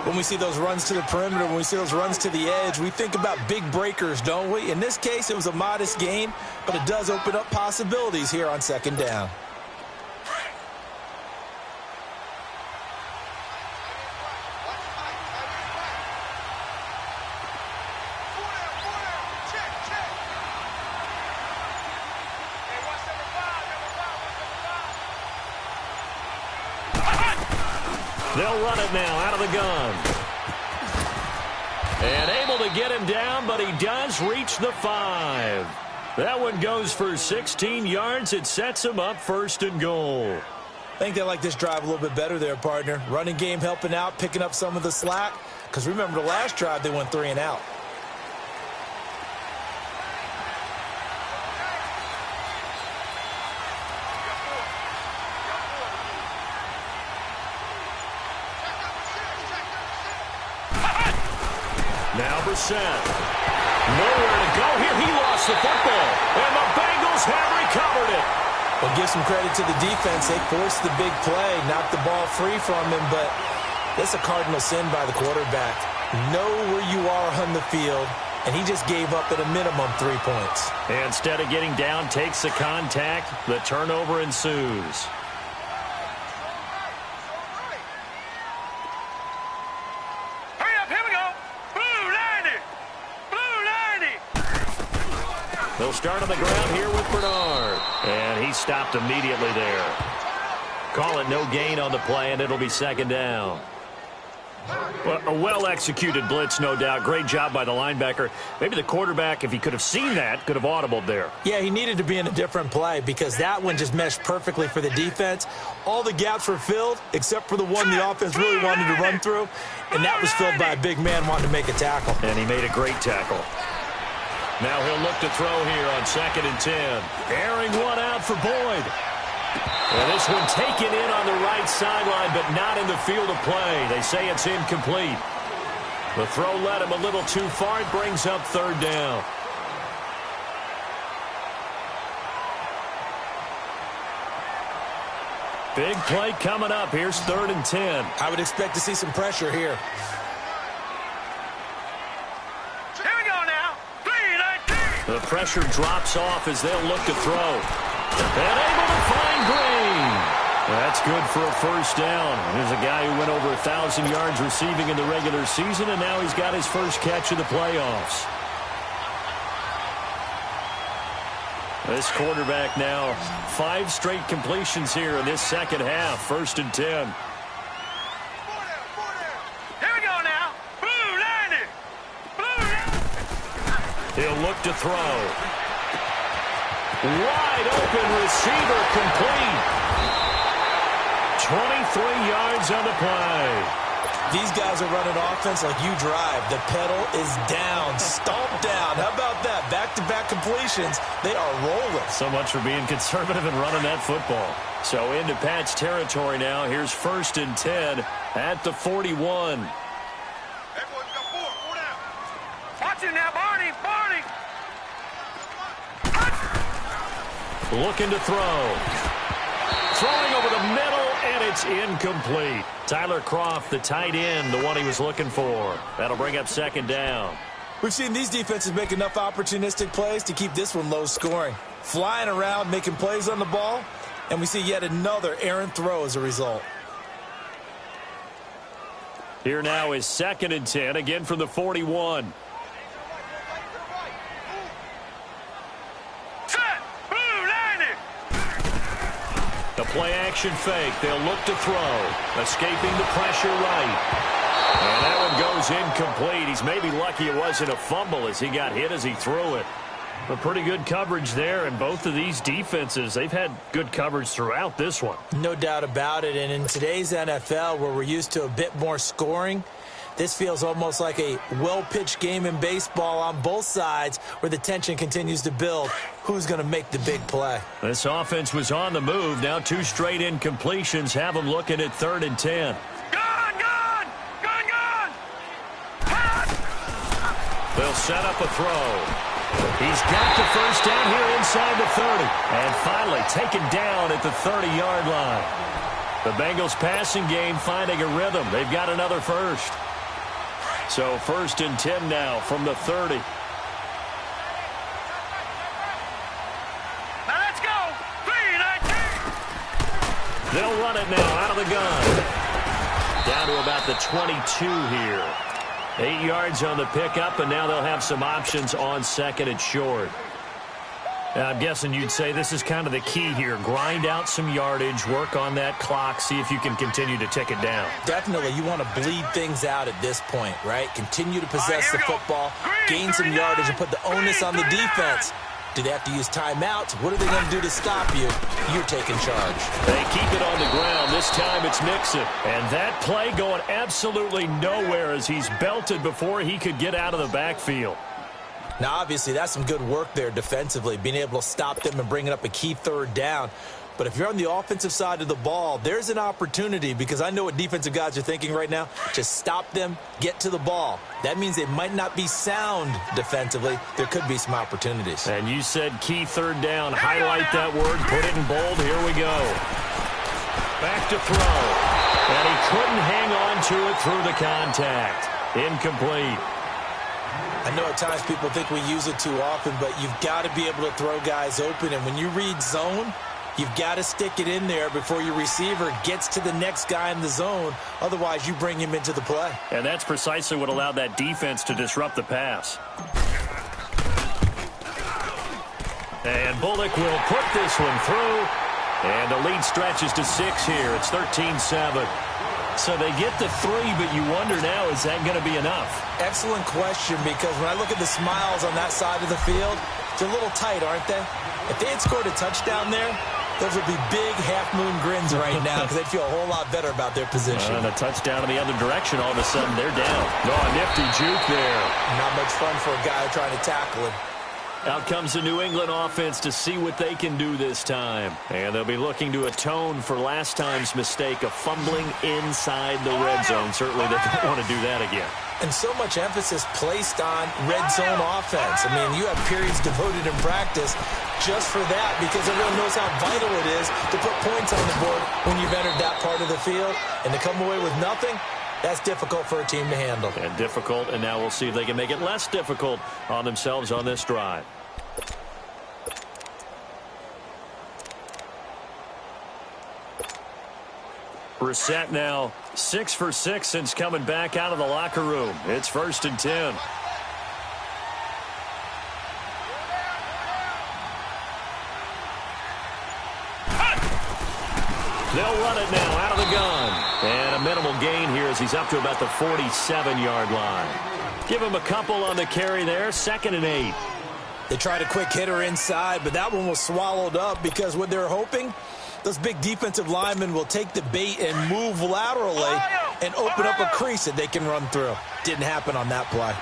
When we see those runs to the perimeter, when we see those runs to the edge, we think about big breakers, don't we? In this case, it was a modest gain, but it does open up possibilities here on 2nd down. They'll run it now out of the gun. And able to get him down, but he does reach the 5. That one goes for 16 yards. It sets him up 1st and goal. I think they like this drive a little bit better there, partner. Running game helping out, picking up some of the slack. Because remember the last drive, they went 3 and out. Now Brissett. Nowhere to go here. He lost the football. And the Bengals have recovered it. Well, give some credit to the defense. They forced the big play, knocked the ball free from him, but that's a cardinal sin by the quarterback. Know where you are on the field, and he just gave up at a minimum 3 points. And instead of getting down, takes the contact. The turnover ensues. They'll start on the ground here with Bernard. And he stopped immediately there. Call it no gain on the play, and it'll be second down. Well, a well-executed blitz, no doubt. Great job by the linebacker. Maybe the quarterback, if he could have seen that, could have audibled there. Yeah, he needed to be in a different play because that one just meshed perfectly for the defense. All the gaps were filled except for the one the offense really wanted to run through, and that was filled by a big man wanting to make a tackle. And he made a great tackle. Now he'll look to throw here on 2nd and 10. Airing one out for Boyd. And this one taken in on the right sideline, but not in the field of play. They say it's incomplete. The throw led him a little too far. It brings up 3rd down. Big play coming up. Here's 3rd and 10. I would expect to see some pressure here. Here we go now. 3-19. The pressure drops off as they'll look to throw. And able to find Green. That's good for a 1st down. Here's a guy who went over 1,000 yards receiving in the regular season, and now he's got his first catch of the playoffs. This quarterback now 5 straight completions here in this second half. 1st and 10. Here we go now. Blue 90. Blue 90. He'll look to throw. Wide open receiver complete. 23 yards on the play. These guys are running offense like you drive. The pedal is down, stomped down. How about that? Back-to-back completions. They are rolling. So much for being conservative and running that football. So into Pat's territory now. Here's 1st and 10 at the 41. Hey, boys, we got 4 down. Watch it now, Barney. Barney. Looking to throw. Throwing over the middle, and it's incomplete. Tyler Kroft, the tight end, the one he was looking for. That'll bring up 2nd down. We've seen these defenses make enough opportunistic plays to keep this one low scoring. Flying around, making plays on the ball, and we see yet another errant throw as a result. Here now is 2nd and 10, again from the 41. The play-action fake. They'll look to throw. Escaping the pressure right. And that one goes incomplete. He's maybe lucky it wasn't a fumble as he got hit as he threw it. But pretty good coverage there, and both of these defenses, they've had good coverage throughout this one. No doubt about it, and in today's NFL where we're used to a bit more scoring, this feels almost like a well-pitched game in baseball on both sides where the tension continues to build. Who's going to make the big play? This offense was on the move. Now 2 straight incompletions have them looking at 3rd and 10. Gone, gone, gone, gone. They'll set up a throw. He's got the 1st down here inside the 30. And finally taken down at the 30-yard line. The Bengals passing game finding a rhythm. They've got another 1st. So 1st and 10 now from the 30. Now let's go. 3-19. They'll run it now out of the gun. Down to about the 22 here. 8 yards on the pickup, and now they'll have some options on 2nd and short. I'm guessing you'd say this is kind of the key here. Grind out some yardage, work on that clock, see if you can continue to tick it down. Definitely, you want to bleed things out at this point, right? Continue to possess the football, gain some yardage, and put the onus on the defense. Do they have to use timeouts? What are they going to do to stop you? You're taking charge. They keep it on the ground. This time it's Mixon. And that play going absolutely nowhere as he's belted before he could get out of the backfield. Now, obviously, that's some good work there defensively, being able to stop them and bringing up a key 3rd down. But if you're on the offensive side of the ball, there's an opportunity because I know what defensive guys are thinking right now. Just stop them, get to the ball. That means they might not be sound defensively. There could be some opportunities. And you said key 3rd down. Highlight that word. Put it in bold. Here we go. Back to throw. And he couldn't hang on to it through the contact. Incomplete. I know at times people think we use it too often, but you've got to be able to throw guys open. And when you read zone, you've got to stick it in there before your receiver gets to the next guy in the zone. Otherwise, you bring him into the play. And that's precisely what allowed that defense to disrupt the pass. And Bullock will put this one through. And the lead stretches to 6 here. It's 13-7. So they get the 3, but you wonder now, is that going to be enough? Excellent question, because when I look at the smiles on that side of the field, they're a little tight, aren't they? If they had scored a touchdown there, those would be big half-moon grins right now because they'd feel a whole lot better about their position. And a touchdown in the other direction, all of a sudden they're down. Oh, a nifty juke there. Not much fun for a guy trying to tackle him. Out comes the New England offense to see what they can do this time. And they'll be looking to atone for last time's mistake of fumbling inside the red zone. Certainly they don't want to do that again. And so much emphasis placed on red zone offense. I mean, you have periods devoted in practice just for that because everyone knows how vital it is to put points on the board when you've entered that part of the field. And to come away with nothing, that's difficult for a team to handle. And difficult, and now we'll see if they can make it less difficult on themselves on this drive. Brissett now 6 for 6 since coming back out of the locker room. It's 1st and 10. They'll run it now out of the gun. And a minimal gain here as he's up to about the 47-yard line. Give him a couple on the carry there. 2nd and 8. They tried a quick hitter inside, but that one was swallowed up because what they're hoping, those big defensive linemen will take the bait and move laterally and open up a crease that they can run through. Didn't happen on that play.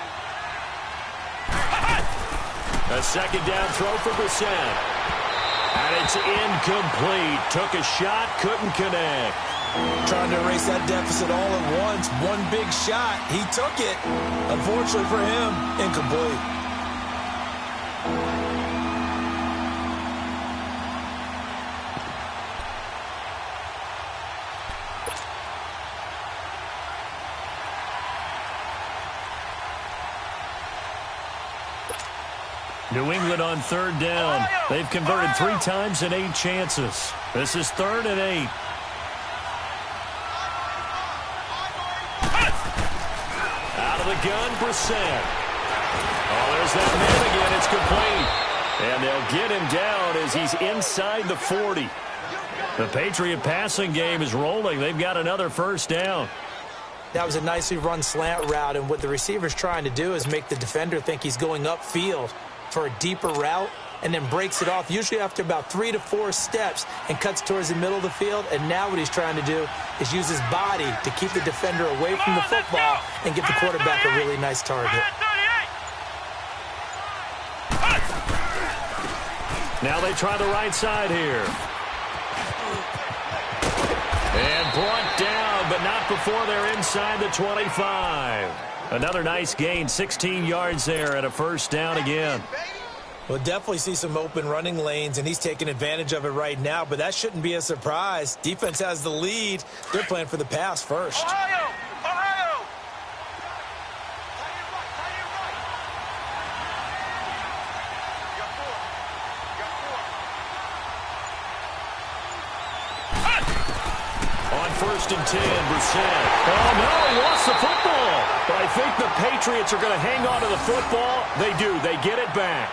A 2nd down throw for Brissett. And it's incomplete. Took a shot, couldn't connect. Trying to erase that deficit all at once. One big shot. He took it. Unfortunately for him, incomplete. New England on 3rd down. They've converted 3 times in 8 chances. This is 3rd and 8. Out of the gun, Brissett. Oh, there's that man again. It's complete. And they'll get him down as he's inside the 40. The Patriot passing game is rolling. They've got another 1st down. That was a nicely run slant route, and what the receiver's trying to do is make the defender think he's going upfield for a deeper route and then breaks it off, usually after about 3 to 4 steps, and cuts towards the middle of the field. And now what he's trying to do is use his body to keep the defender away from the football and give the quarterback a really nice target. Now they try the right side here. And brought down, but not before they're inside the 25. Another nice gain, 16 yards there, and a 1st down again. We'll definitely see some open running lanes, and he's taking advantage of it right now, but that shouldn't be a surprise. Defense has the lead. They're playing for the pass first. Ohio! Ohio! On 1st and 10, Brissett. Oh, no, lost the football. But I think the Patriots are going to hang on to the football. They do. They get it back.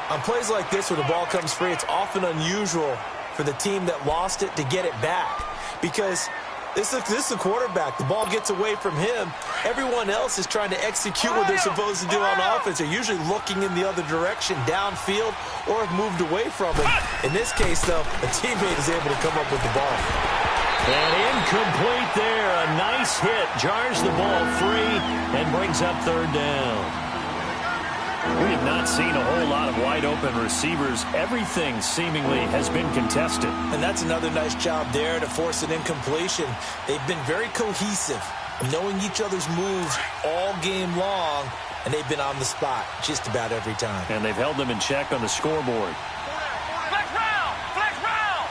On plays like this where the ball comes free, it's often unusual for the team that lost it to get it back because this is the quarterback. The ball gets away from him. Everyone else is trying to execute what they're supposed to do on offense. They're usually looking in the other direction, downfield, or have moved away from him. In this case, though, a teammate is able to come up with the ball. And incomplete there. A nice hit. Jars the ball free and brings up 3rd down. We have not seen a whole lot of wide-open receivers. Everything seemingly has been contested. And that's another nice job there to force an incompletion. They've been very cohesive, knowing each other's moves all game long, and they've been on the spot just about every time. And they've held them in check on the scoreboard. Flex round! Flex round!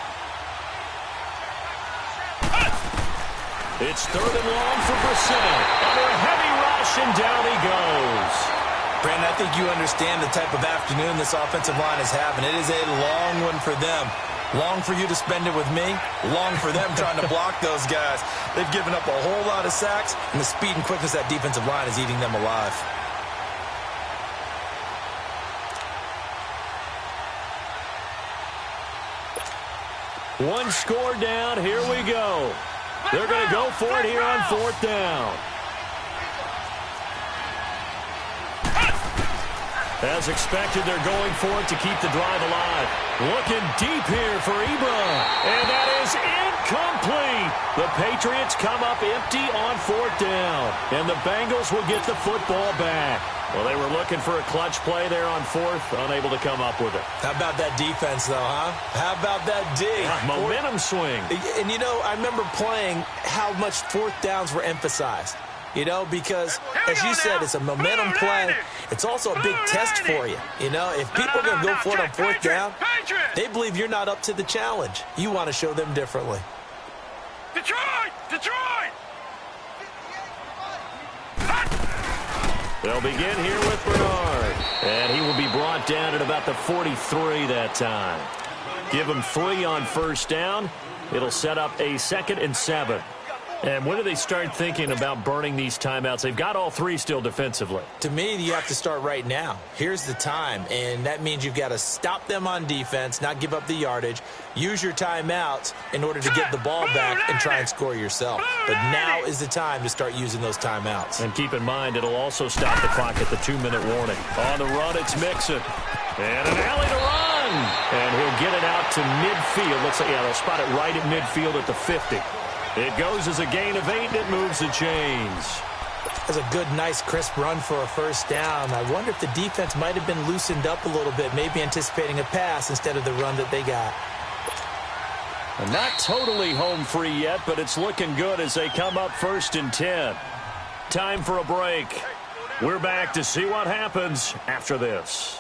It's 3rd and long for Brissett. Under a heavy rush, and down he goes. Brandon, I think you understand the type of afternoon this offensive line is having. It is a long one for them. Long for you to spend it with me. Long for them trying to block those guys. They've given up a whole lot of sacks, and the speed and quickness of that defensive line is eating them alive. One score down. Here we go. They're going to go for it here on 4th down. As expected, they're going for it to keep the drive alive. Looking deep here for Ebron. And that is incomplete. The Patriots come up empty on 4th down. And the Bengals will get the football back. Well, they were looking for a clutch play there on 4th, unable to come up with it. How about that defense, though, huh? How about that D? Momentum swing. And, you know, I remember playing how much 4th downs were emphasized. You know, because, as you said, it's a momentum play. It's also a big test for you. You know, if people are going to go for it on 4th down, they believe you're not up to the challenge. You want to show them differently. Detroit! Detroit! They'll begin here with Bernard. And he will be brought down at about the 43 that time. Give him 3 on 1st down. It'll set up a 2nd and 7. And when do they start thinking about burning these timeouts? They've got all 3 still defensively. To me, you have to start right now. Here's the time, and that means you've got to stop them on defense, not give up the yardage, use your timeouts in order to get the ball back and try and score yourself. But now is the time to start using those timeouts. And keep in mind, it'll also stop the clock at the 2-minute warning. On the run, it's Mixon. And an alley to run. And he'll get it out to midfield. Looks like, yeah, they'll spot it right at midfield at the 50. It goes as a gain of 8, and it moves the chains. That's a good, nice, crisp run for a 1st down. I wonder if the defense might have been loosened up a little bit, maybe anticipating a pass instead of the run that they got. And not totally home free yet, but it's looking good as they come up 1st and 10. Time for a break. We're back to see what happens after this.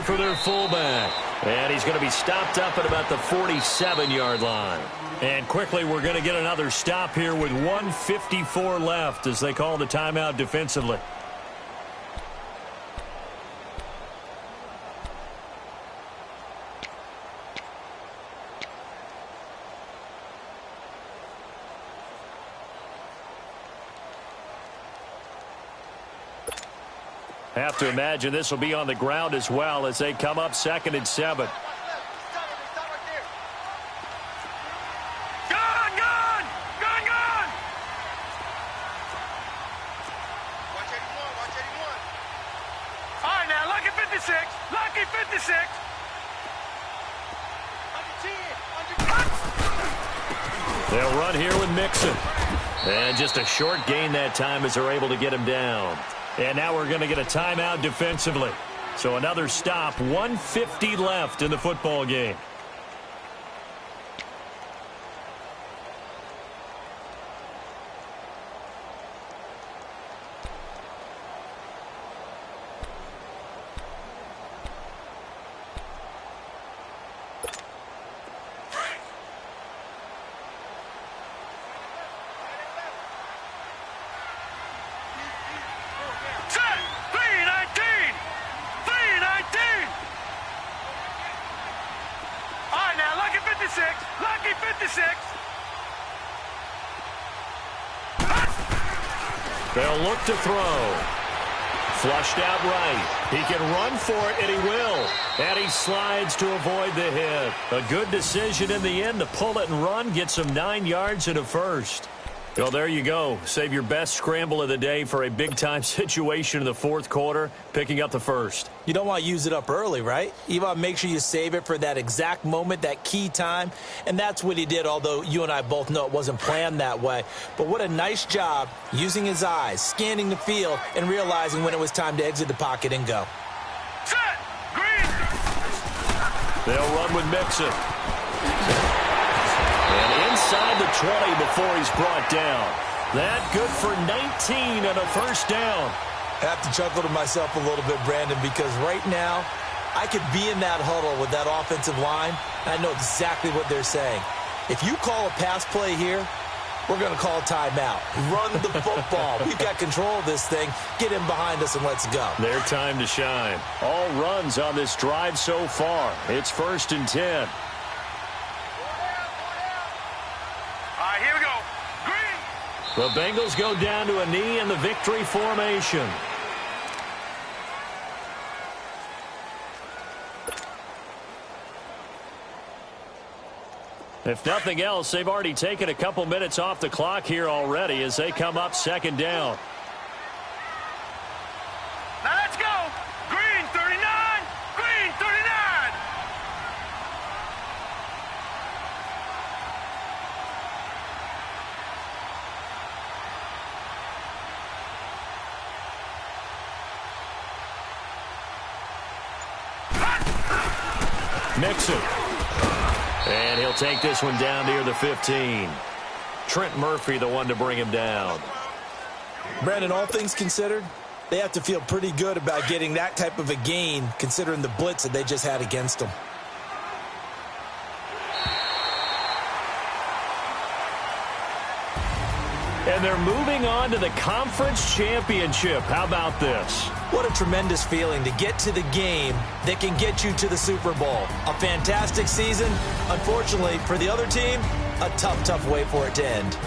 For their fullback. And he's going to be stopped up at about the 47-yard line. And quickly, we're going to get another stop here with 1:54 left as they call the timeout defensively. Have to imagine this will be on the ground as well as they come up 2nd and 7. Gun! Watch 81. All right, now, lucky 56. Lucky 56. They'll run here with Mixon. And just a short gain that time as they're able to get him down. And now we're going to get a timeout defensively. So another stop, 1:50 left in the football game. Lucky 56. They'll look to throw. Flushed out right. He can run for it, and he will. And he slides to avoid the hit. A good decision in the end to pull it and run. Gets him 9 yards and a first. Well, there you go. Save your best scramble of the day for a big-time situation in the 4th quarter, picking up the first. You don't want to use it up early, right? You want to make sure you save it for that exact moment, that key time. And that's what he did, although you and I both know it wasn't planned that way. But what a nice job using his eyes, scanning the field, and realizing when it was time to exit the pocket and go. Set! Green! They'll run with Mixon. And inside the 20 before he's brought down. That good for 19 and a first down. I have to chuckle to myself a little bit, Brandon, because right now I could be in that huddle with that offensive line, and I know exactly what they're saying. If you call a pass play here, we're going to call timeout. Run the football. We've got control of this thing. Get him behind us and let's go. Their time to shine. All runs on this drive so far. It's 1st and 10. All right, here we go. Green. The Bengals go down to a knee in the victory formation. If nothing else, they've already taken a couple minutes off the clock here already as they come up 2nd down. Now let's go. Green 39. Green 39. Mixon. And he'll take this one down near the 15. Trent Murphy, the one to bring him down. Brandon, all things considered, they have to feel pretty good about getting that type of a gain considering the blitz that they just had against them. And they're moving on to the conference championship. How about this? What a tremendous feeling to get to the game that can get you to the Super Bowl. A fantastic season. Unfortunately, for the other team, a tough, tough way for it to end.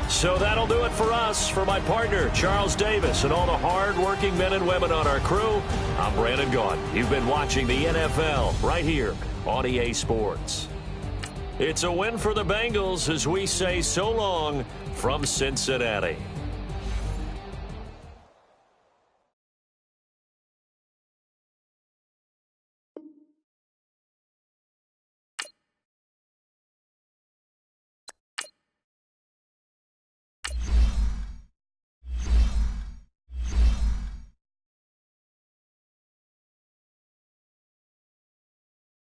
So that'll do it for us. For my partner, Charles Davis, and all the hard-working men and women on our crew, I'm Brandon Gaudin. You've been watching the NFL right here on EA Sports. It's a win for the Bengals as we say so long from Cincinnati.